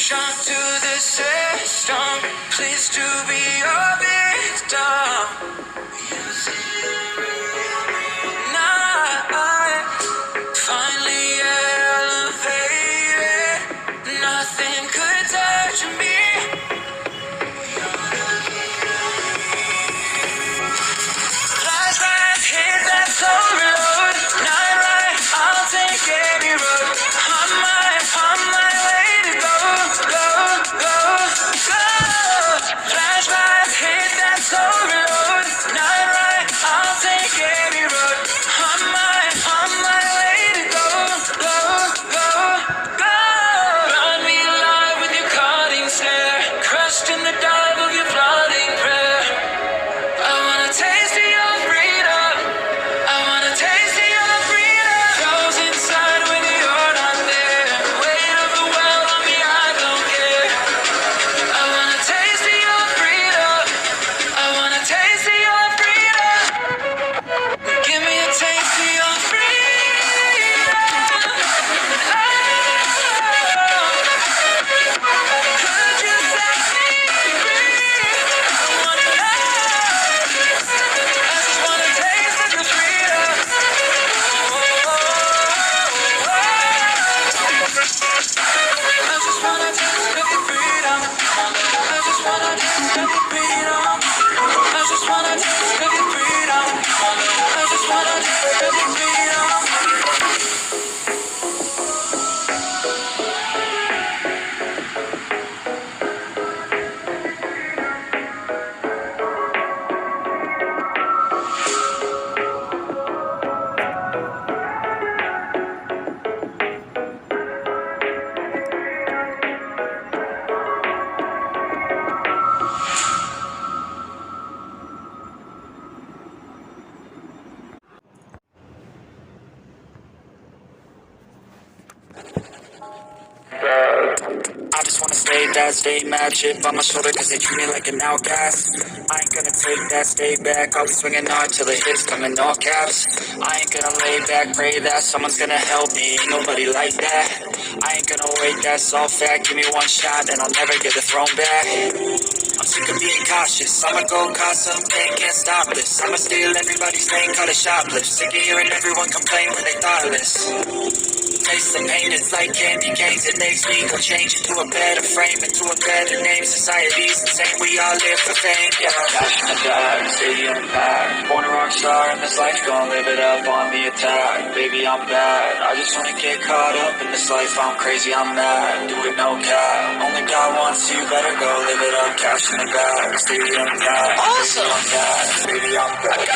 Shock to the system, pleased to be a victim. Night, finally elevated, nothing could touch me. Flashlight, hit that soul reload. Night ride, I'll take any road. On my way to go, go, go, go. Flashlight, hit that soul reload. Night ride, I'll take any road. On my way to go, go, go, go. Burn me alive with your cutting stare, crushed in the dive of your flooding prayer. I wanna taste of your freedom. I wanna taste of your freedom. Froze inside when you're not there. Weight of the world on me, I don't care. I wanna taste of your freedom. I wanna taste of your freedom. Give me a taste of your freedom. Could you set me free? I wanna I just wanna taste of your freedom. I just wanna taste of your freedom. I just wanna taste of your freedom. I just wanna taste of your freedom. I just wanna taste of your freedom. I just wanna stay bad, stay mad, chip on my shoulder cause they treat me like an outcast. I ain't gonna take that, stay back, I'll be swinging hard till the hits come in all caps. I ain't gonna lay back, pray that someone's gonna help me, ain't nobody like that. I ain't gonna wait, that's all fact, give me one shot and I'll never get the throne back. I'm sick of being cautious, I'ma go cause something, can't stop this. I'ma steal everybody's name, call it shoplift. Sick of hearing everyone complain when they thoughtless. Taste the pain, it's like candy canes. It makes me go change into a better frame, into a better name. Society's insane, we all live for fame, yeah. Cash in the bag, stadium packed. Born a rock star in this life, gonna live it up on the attack. Baby, I'm bad, I just wanna get caught up in this life. I'm crazy, I'm mad, do it no cap. Only God wants you, better go live it up. Cash in the bag, stadium packed. Awesome. Baby, I'm bad, baby, I'm bad.